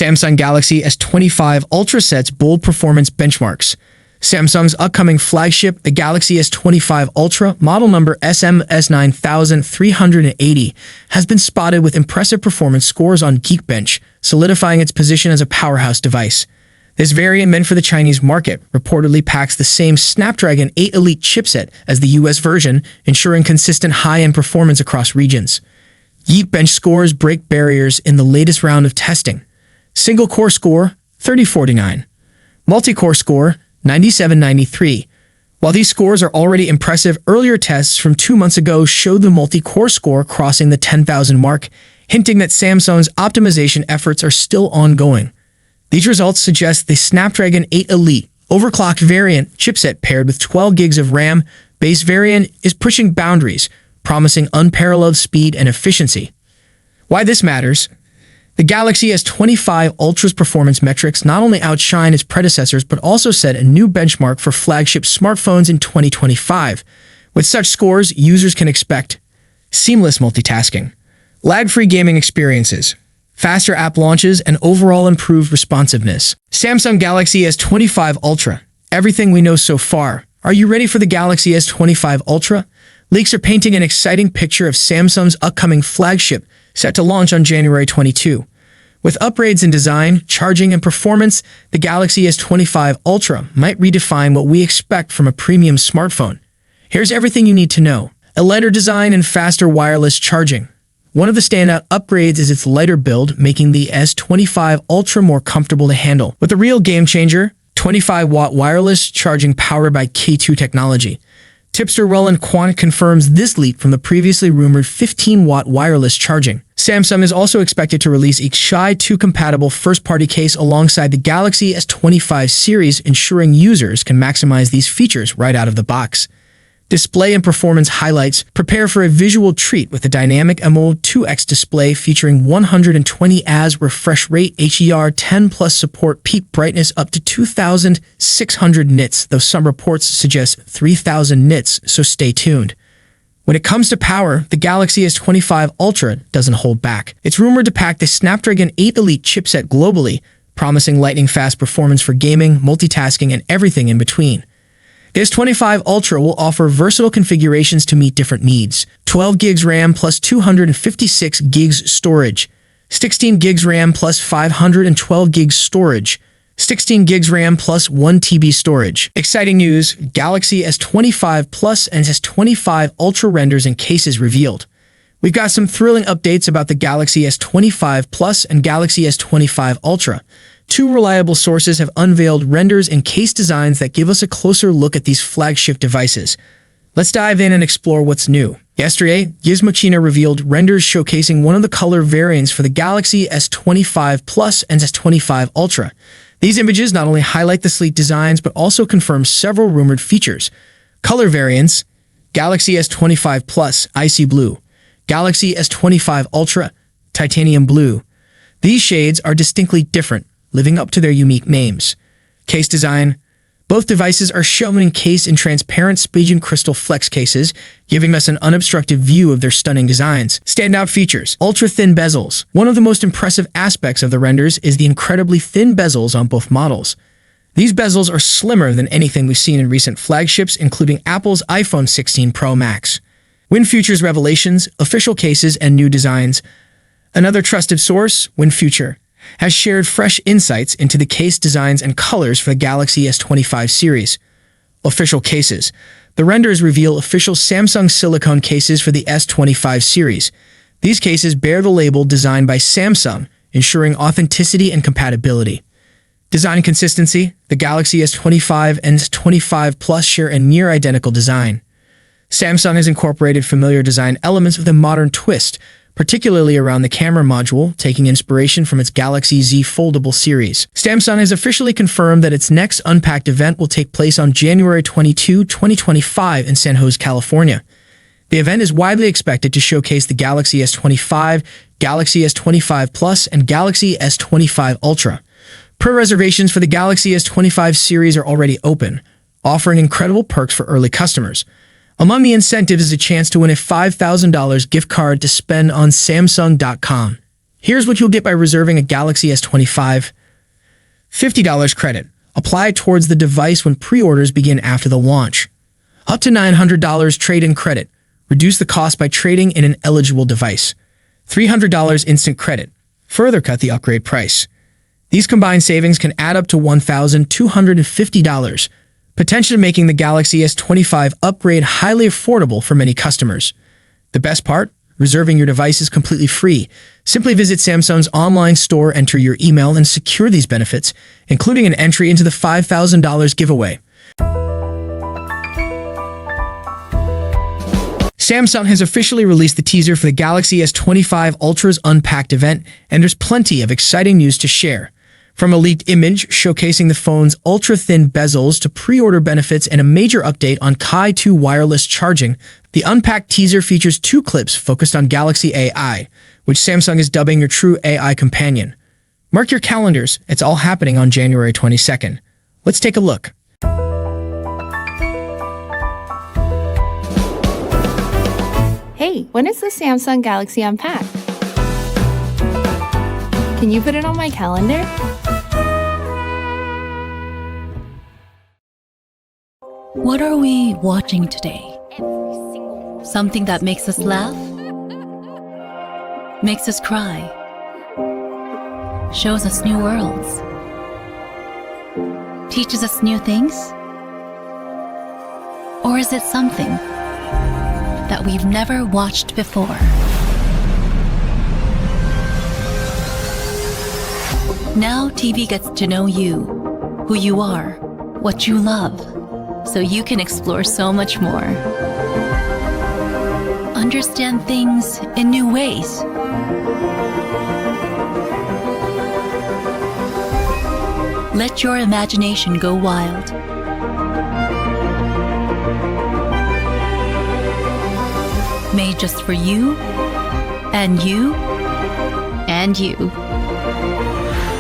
Samsung Galaxy S25 Ultra sets bold performance benchmarks. Samsung's upcoming flagship, the Galaxy S25 Ultra, model number SMS9380, has been spotted with impressive performance scores on Geekbench, solidifying its position as a powerhouse device. This variant, meant for the Chinese market, reportedly packs the same Snapdragon 8 Elite chipset as the US version, ensuring consistent high-end performance across regions. Geekbench scores break barriers in the latest round of testing. Single-core score, 3049. Multi-core score, 9793. While these scores are already impressive, earlier tests from 2 months ago showed the multi-core score crossing the 10,000 mark, hinting that Samsung's optimization efforts are still ongoing. These results suggest the Snapdragon 8 Elite overclocked variant chipset paired with 12 gigs of RAM base variant is pushing boundaries, promising unparalleled speed and efficiency. Why this matters? The Galaxy S25 Ultra's performance metrics not only outshine its predecessors but also set a new benchmark for flagship smartphones in 2025. With such scores, users can expect seamless multitasking, lag-free gaming experiences, faster app launches, and overall improved responsiveness. Samsung Galaxy S25 Ultra. Everything we know so far. Are you ready for the Galaxy S25 Ultra? Leaks are painting an exciting picture of Samsung's upcoming flagship, set to launch on January 22. With upgrades in design, charging, and performance, the Galaxy S25 Ultra might redefine what we expect from a premium smartphone. Here's everything you need to know. A lighter design and faster wireless charging. One of the standout upgrades is its lighter build, making the S25 Ultra more comfortable to handle. With a real game changer, 25-watt wireless charging powered by K2 technology. Tipster Roland Quant confirms this leap from the previously rumored 15-watt wireless charging. Samsung is also expected to release a Qi 2 compatible first-party case alongside the Galaxy S25 series, ensuring users can maximize these features right out of the box. Display and performance highlights. Prepare for a visual treat with a dynamic AMOLED 2X display featuring 120 Hz refresh rate, HDR10 plus support peak brightness up to 2,600 nits, though some reports suggest 3,000 nits, so stay tuned. When it comes to power, the Galaxy S25 Ultra doesn't hold back. It's rumored to pack the Snapdragon 8 Elite chipset globally, promising lightning-fast performance for gaming, multitasking, and everything in between. The S25 Ultra will offer versatile configurations to meet different needs. 12 gigs RAM plus 256 gigs storage, 16 gigs RAM plus 512 gigs storage, 16 gigs RAM plus 1 TB storage. Exciting news, Galaxy S25 Plus and S25 Ultra renders and cases revealed. We've got some thrilling updates about the Galaxy S25 Plus and Galaxy S25 Ultra. Two reliable sources have unveiled renders and case designs that give us a closer look at these flagship devices. Let's dive in and explore what's new. Yesterday, Gizmodo revealed renders showcasing one of the color variants for the Galaxy S25 Plus and S25 Ultra. These images not only highlight the sleek designs but also confirm several rumored features. Color variants: Galaxy S25 Plus, Icy Blue; Galaxy S25 Ultra, Titanium Blue. These shades are distinctly different, living up to their unique names. Case design: both devices are shown encased in transparent Spigen crystal flex cases, giving us an unobstructed view of their stunning designs. Standout features: ultra-thin bezels. One of the most impressive aspects of the renders is the incredibly thin bezels on both models. These bezels are slimmer than anything we've seen in recent flagships, including Apple's iPhone 16 Pro Max. WinFuture's revelations, official cases, and new designs. Another trusted source, WinFuture, has shared fresh insights into the case designs and colors for the Galaxy S25 series. Official cases. The renders reveal official Samsung silicone cases for the S25 series. These cases bear the label designed by Samsung, ensuring authenticity and compatibility. Design consistency. The Galaxy S25 and S25 Plus share a near-identical design. Samsung has incorporated familiar design elements with a modern twist, particularly around the camera module, taking inspiration from its Galaxy Z Foldable series. Samsung has officially confirmed that its next Unpacked event will take place on January 22, 2025 in San Jose, California. The event is widely expected to showcase the Galaxy S25, Galaxy S25 Plus, and Galaxy S25 Ultra. Pre-reservations for the Galaxy S25 series are already open, offering incredible perks for early customers. Among the incentives is a chance to win a $5,000 gift card to spend on Samsung.com. Here's what you'll get by reserving a Galaxy S25. $50 credit. Apply towards the device when pre-orders begin after the launch. Up to $900 trade-in credit. Reduce the cost by trading in an eligible device. $300 instant credit. Further cut the upgrade price. These combined savings can add up to $1,250, potentially making the Galaxy S25 upgrade highly affordable for many customers. The best part? Reserving your device is completely free. Simply visit Samsung's online store, enter your email, and secure these benefits, including an entry into the $5,000 giveaway. Samsung has officially released the teaser for the Galaxy S25 Ultra's Unpacked event, and there's plenty of exciting news to share. From a leaked image showcasing the phone's ultra-thin bezels to pre-order benefits and a major update on Ki 2 wireless charging, the Unpacked teaser features 2 clips focused on Galaxy AI, which Samsung is dubbing your true AI companion. Mark your calendars, it's all happening on January 22nd. Let's take a look. Hey, when is the Samsung Galaxy Unpacked? Can you put it on my calendar? What are we watching today? Something that makes us laugh? Makes us cry? Shows us new worlds? Teaches us new things? Or is it something that we've never watched before? Now TV gets to know you, who you are, what you love, so you can explore so much more. Understand things in new ways. Let your imagination go wild. Made just for you, and you, and you.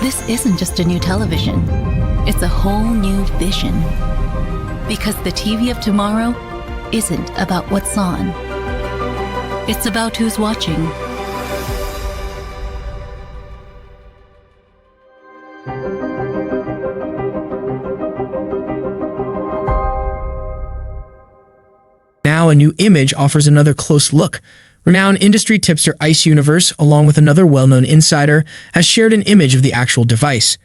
This isn't just a new television, it's a whole new vision. Because the TV of tomorrow isn't about what's on. It's about who's watching. Now, a new image offers another close look. Renowned industry tipster Ice Universe, along with another well-known insider, has shared an image of the actual device.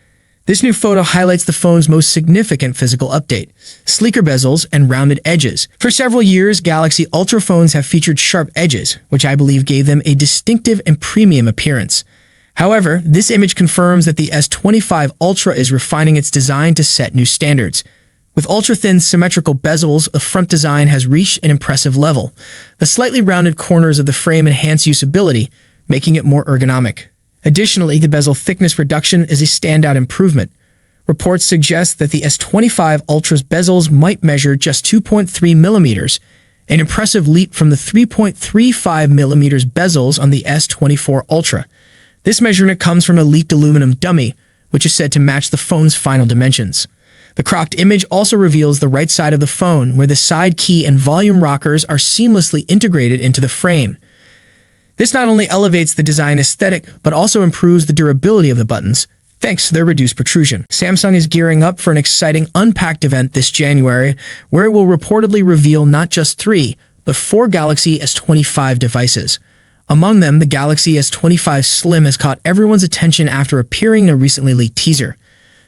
This new photo highlights the phone's most significant physical update: sleeker bezels and rounded edges. For several years, Galaxy Ultra phones have featured sharp edges, which I believe gave them a distinctive and premium appearance. However, this image confirms that the S25 Ultra is refining its design to set new standards. With ultra-thin symmetrical bezels, the front design has reached an impressive level. The slightly rounded corners of the frame enhance usability, making it more ergonomic. Additionally, the bezel thickness reduction is a standout improvement. Reports suggest that the S25 Ultra's bezels might measure just 2.3 millimeters, an impressive leap from the 3.35 millimeters bezels on the S24 Ultra. This measurement comes from a leaked aluminum dummy, which is said to match the phone's final dimensions. The cropped image also reveals the right side of the phone, where the side key and volume rockers are seamlessly integrated into the frame. This not only elevates the design aesthetic, but also improves the durability of the buttons, thanks to their reduced protrusion. Samsung is gearing up for an exciting Unpacked event this January, where it will reportedly reveal not just 3, but 4 Galaxy S25 devices. Among them, the Galaxy S25 Slim has caught everyone's attention after appearing in a recently leaked teaser.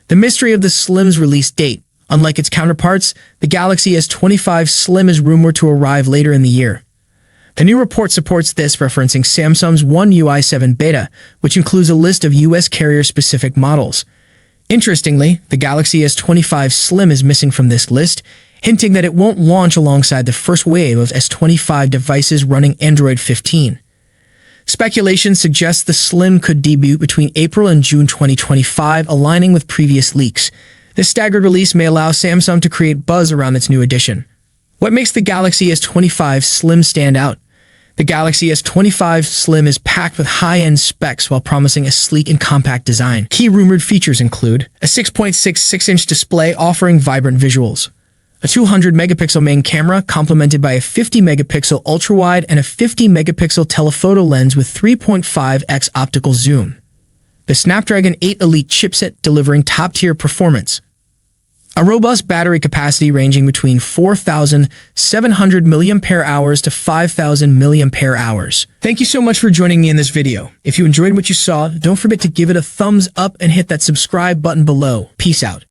The mystery of the Slim's release date: unlike its counterparts, the Galaxy S25 Slim is rumored to arrive later in the year. The new report supports this, referencing Samsung's One UI 7 beta, which includes a list of US carrier-specific models. Interestingly, the Galaxy S25 Slim is missing from this list, hinting that it won't launch alongside the first wave of S25 devices running Android 15. Speculation suggests the Slim could debut between April and June 2025, aligning with previous leaks. This staggered release may allow Samsung to create buzz around its new edition. What makes the Galaxy S25 Slim stand out? The Galaxy S25 Slim is packed with high-end specs while promising a sleek and compact design. Key rumored features include a 6.66-inch display offering vibrant visuals, A 200-megapixel main camera complemented by a 50-megapixel ultra-wide and a 50-megapixel telephoto lens with 3.5x optical zoom. The Snapdragon 8 Elite chipset delivering top-tier performance. A robust battery capacity ranging between 4,700 mAh to 5,000 mAh. Thank you so much for joining me in this video. If you enjoyed what you saw, don't forget to give it a thumbs up and hit that subscribe button below. Peace out.